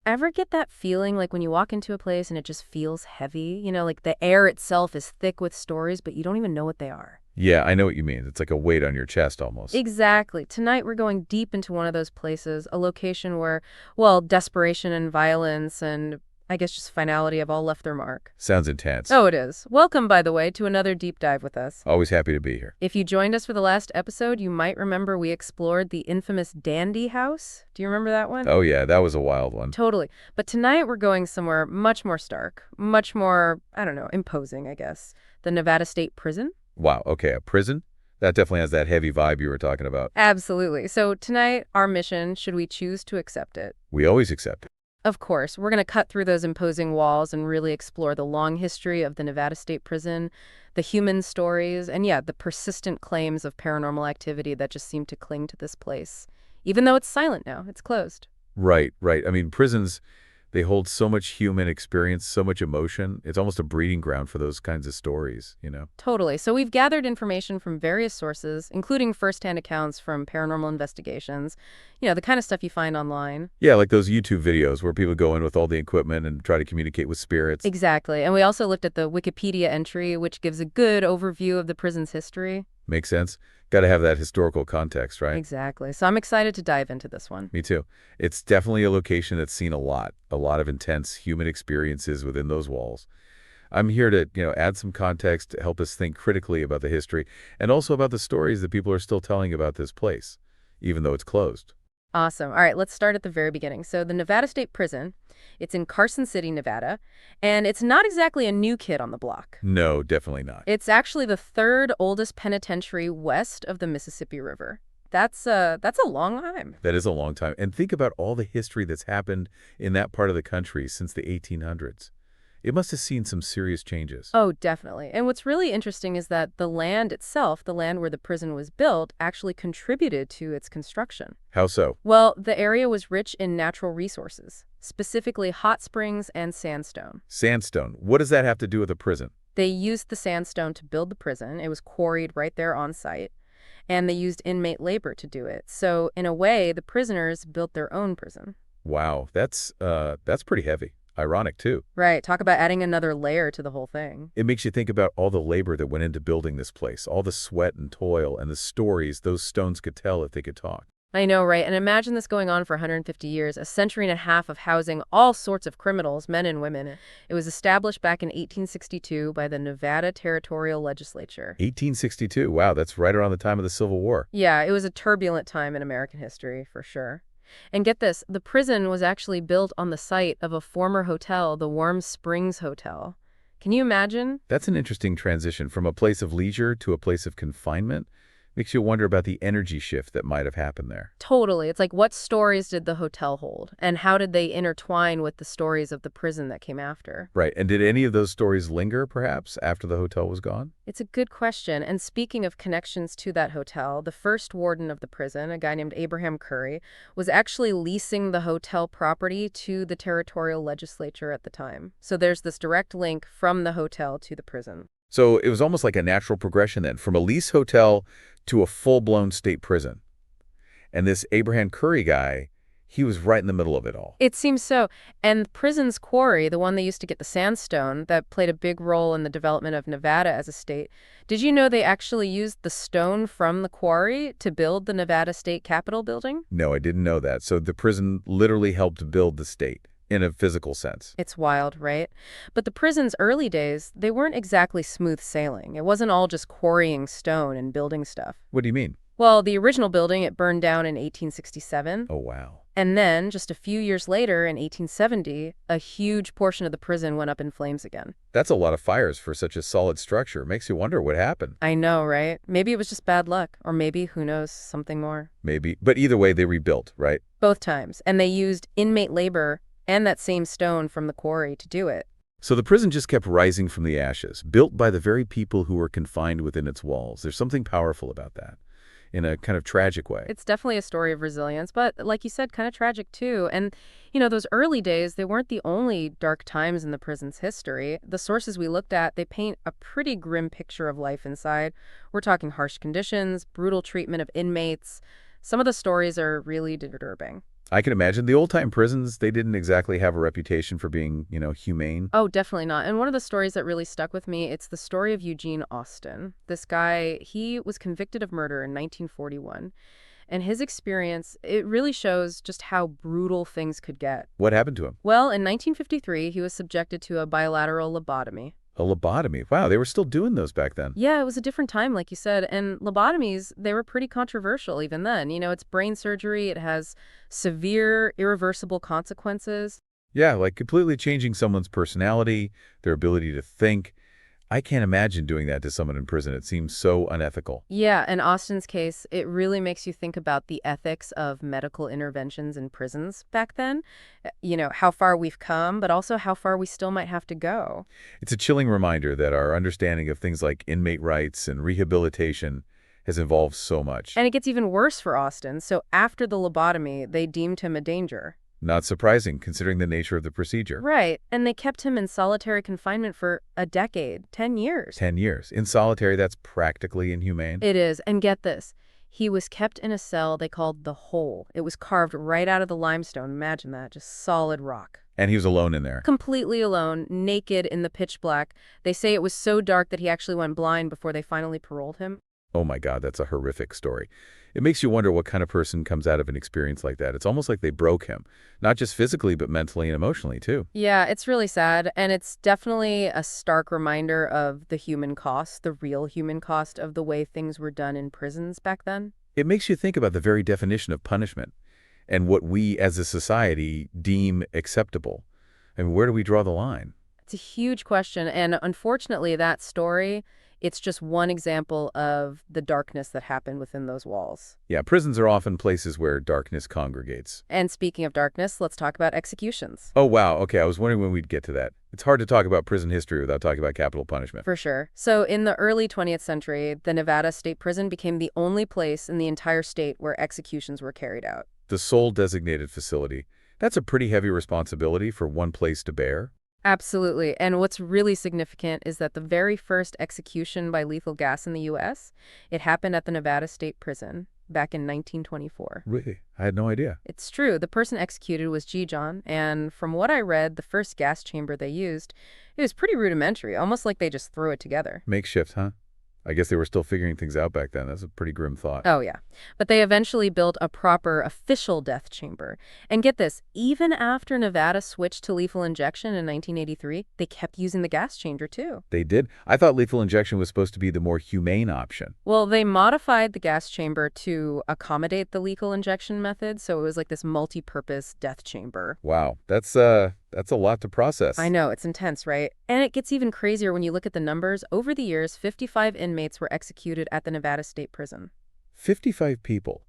Ever get that feeling like when you walk into a place and it just feels heavy? Like the air itself is thick with stories, but you don't even know what they are. Yeah, I know what you mean. It's like a weight on your chest almost. Exactly. Tonight we're going deep into one of those places, a location where, well, desperation and violence and I guess just finality have all left their mark. Sounds intense. Oh, it is. Welcome, by the way, to another deep dive with us. Always happy to be here. If you joined us for the last episode, you might remember we explored the infamous Dandy House. Do you remember that one? Oh yeah, that was a wild one. Totally. But tonight we're going somewhere much more stark, much more, I don't know, imposing, I guess. The Nevada State Prison? Wow, okay, a prison? That definitely has that heavy vibe you were talking about. Absolutely. So tonight, our mission, should we choose to accept it? We always accept it. Of course, we're going to cut through those imposing walls and really explore the long history of the Nevada State Prison, the human stories, and yeah, the persistent claims of paranormal activity that just seem to cling to this place. Even though it's silent now, it's closed. Right, right. I mean, prisons, they hold so much human experience, so much emotion. It's almost a breeding ground for those kinds of stories. Totally. So we've gathered information from various sources, including firsthand accounts from paranormal investigations, the kind of stuff you find online. Yeah, like those YouTube videos where people go in with all the equipment and try to communicate with spirits. Exactly. And we also looked at the Wikipedia entry, which gives a good overview of the prison's history. Makes sense? Got to have that historical context, right? Exactly. So I'm excited to dive into this one. Me too. It's definitely a location that's seen a lot of intense human experiences within those walls. I'm here to add some context to help us think critically about the history and also about the stories that people are still telling about this place, even though it's closed. Awesome. All right, let's start at the very beginning. So the Nevada State Prison, it's in Carson City, Nevada, and it's not exactly a new kid on the block. No, definitely not. It's actually the third oldest penitentiary west of the Mississippi River. That's a long time. That is a long time. And think about all the history that's happened in that part of the country since the 1800s. It must have seen some serious changes. Oh, definitely. And what's really interesting is that the land itself, the land where the prison was built, actually contributed to its construction. How so? Well, the area was rich in natural resources, specifically hot springs and sandstone. Sandstone. What does that have to do with a prison? They used the sandstone to build the prison. It was quarried right there on site. And they used inmate labor to do it. So, in a way, the prisoners built their own prison. Wow, that's pretty heavy. Ironic, too. Right. Talk about adding another layer to the whole thing. It makes you think about all the labor that went into building this place, all the sweat and toil and the stories those stones could tell if they could talk. I know, right? And imagine this going on for 150 years, a century and a half of housing all sorts of criminals, men and women. It was established back in 1862 by the Nevada Territorial Legislature. 1862, wow, that's right around the time of the Civil War. Yeah, it was a turbulent time in American history, for sure. And get this, the prison was actually built on the site of a former hotel, the Warm Springs Hotel. Can you imagine? That's an interesting transition from a place of leisure to a place of confinement. Makes you wonder about the energy shift that might have happened there. Totally. It's like, what stories did the hotel hold? And how did they intertwine with the stories of the prison that came after? Right, and did any of those stories linger, perhaps, after the hotel was gone? It's a good question. And speaking of connections to that hotel, the first warden of the prison, a guy named Abraham Curry, was actually leasing the hotel property to the territorial legislature at the time. So there's this direct link from the hotel to the prison. So it was almost like a natural progression then, from a lease hotel to a full-blown state prison. And this Abraham Curry guy, he was right in the middle of it all. It seems so. And the prison's quarry, the one they used to get the sandstone, that played a big role in the development of Nevada as a state. Did you know they actually used the stone from the quarry to build the Nevada State Capitol building? No, I didn't know that. So the prison literally helped build the state in a physical sense. It's wild, right? But the prison's early days, they weren't exactly smooth sailing. It wasn't all just quarrying stone and building stuff. What do you mean? Well, the original building, it burned down in 1867. Oh, wow. And then, just a few years later, in 1870, a huge portion of the prison went up in flames again. That's a lot of fires for such a solid structure. Makes you wonder what happened. I know, right? Maybe it was just bad luck, or maybe, who knows, something more. Maybe. But either way, they rebuilt, right? Both times. And they used inmate labor and that same stone from the quarry to do it. So the prison just kept rising from the ashes, built by the very people who were confined within its walls. There's something powerful about that, in a kind of tragic way. It's definitely a story of resilience, but like you said, kind of tragic too. And, those early days, they weren't the only dark times in the prison's history. The sources we looked at, they paint a pretty grim picture of life inside. We're talking harsh conditions, brutal treatment of inmates. Some of the stories are really disturbing. I can imagine the old-time prisons, they didn't exactly have a reputation for being, humane. Oh, definitely not. And one of the stories that really stuck with me, it's the story of Eugene Austin. This guy, he was convicted of murder in 1941. And his experience, it really shows just how brutal things could get. What happened to him? Well, in 1953, he was subjected to a bilateral lobotomy. A lobotomy. Wow, they were still doing those back then. Yeah, it was a different time, like you said. And lobotomies, they were pretty controversial even then. It's brain surgery, it has severe, irreversible consequences. Yeah, like completely changing someone's personality, their ability to think. I can't imagine doing that to someone in prison. It seems so unethical. Yeah, in Austin's case, it really makes you think about the ethics of medical interventions in prisons back then. How far we've come, but also how far we still might have to go. It's a chilling reminder that our understanding of things like inmate rights and rehabilitation has evolved so much. And it gets even worse for Austin. So after the lobotomy, they deemed him a danger. Not surprising, considering the nature of the procedure. Right. And they kept him in solitary confinement for a decade, 10 years. 10 years. In solitary, that's practically inhumane. It is. And get this. He was kept in a cell they called the Hole. It was carved right out of the limestone. Imagine that. Just solid rock. And he was alone in there. Completely alone, naked in the pitch black. They say it was so dark that he actually went blind before they finally paroled him. Oh my God, that's a horrific story. It makes you wonder what kind of person comes out of an experience like that. It's almost like they broke him, not just physically, but mentally and emotionally, too. Yeah, it's really sad, and it's definitely a stark reminder of the human cost, the real human cost of the way things were done in prisons back then. It makes you think about the very definition of punishment and what we as a society deem acceptable. And where do we draw the line? It's a huge question, and unfortunately, that story, it's just one example of the darkness that happened within those walls. Yeah, prisons are often places where darkness congregates. And speaking of darkness, let's talk about executions. Oh, wow. Okay, I was wondering when we'd get to that. It's hard to talk about prison history without talking about capital punishment. For sure. So in the early 20th century, the Nevada State Prison became the only place in the entire state where executions were carried out. The sole designated facility. That's a pretty heavy responsibility for one place to bear. Absolutely. And what's really significant is that the very first execution by lethal gas in the U.S., it happened at the Nevada State Prison back in 1924. Really? I had no idea. It's true. The person executed was G. John, and from what I read, the first gas chamber they used, it was pretty rudimentary, almost like they just threw it together. Makeshift, huh? I guess they were still figuring things out back then. That's a pretty grim thought. Oh, yeah. But they eventually built a proper official death chamber. And get this, even after Nevada switched to lethal injection in 1983, they kept using the gas chamber, too. They did? I thought lethal injection was supposed to be the more humane option. Well, they modified the gas chamber to accommodate the lethal injection method, so it was like this multi-purpose death chamber. Wow, that's a lot to process. I know, it's intense, right? And it gets even crazier when you look at the numbers. Over the years, 55 inmates were executed at the Nevada State Prison. 55 people.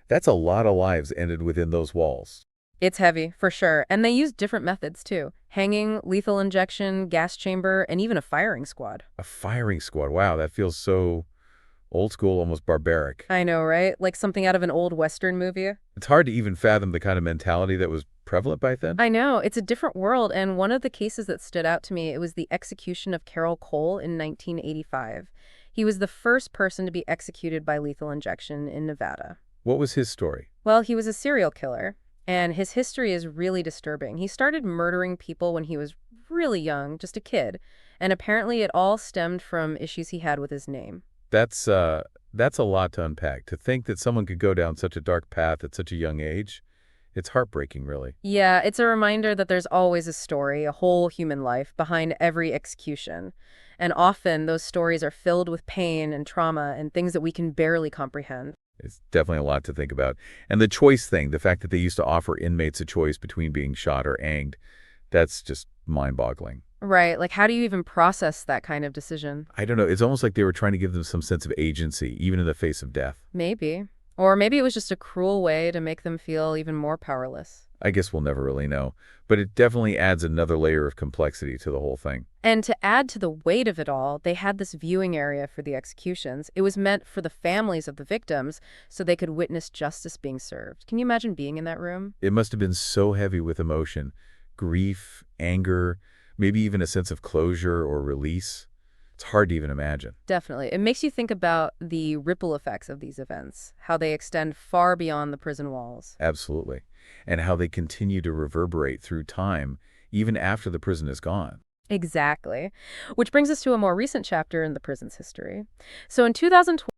That's a lot of lives ended within those walls. It's heavy, for sure. And they used different methods, too. Hanging, lethal injection, gas chamber, and even a firing squad. A firing squad. Wow, that feels so old school, almost barbaric. I know, right? Like something out of an old Western movie. It's hard to even fathom the kind of mentality that was prevalent back then. I know. It's a different world, and one of the cases that stood out to me, it was the execution of Carroll Cole in 1985. He was the first person to be executed by lethal injection in Nevada. What was his story? Well, he was a serial killer, and his history is really disturbing. He started murdering people when he was really young, just a kid, and apparently it all stemmed from issues he had with his name. That's a lot to unpack. To think that someone could go down such a dark path at such a young age, it's heartbreaking, really. Yeah, it's a reminder that there's always a story, a whole human life, behind every execution. And often those stories are filled with pain and trauma and things that we can barely comprehend. It's definitely a lot to think about. And the choice thing, the fact that they used to offer inmates a choice between being shot or hanged, that's just mind-boggling. Right, like how do you even process that kind of decision? I don't know. It's almost like they were trying to give them some sense of agency, even in the face of death. Maybe. Or maybe it was just a cruel way to make them feel even more powerless. I guess we'll never really know. But it definitely adds another layer of complexity to the whole thing. And to add to the weight of it all, they had this viewing area for the executions. It was meant for the families of the victims so they could witness justice being served. Can you imagine being in that room? It must have been so heavy with emotion, grief, anger, maybe even a sense of closure or release. It's hard to even imagine. Definitely. It makes you think about the ripple effects of these events, how they extend far beyond the prison walls. Absolutely. And how they continue to reverberate through time, even after the prison is gone. Exactly. Which brings us to a more recent chapter in the prison's history. So in 2012,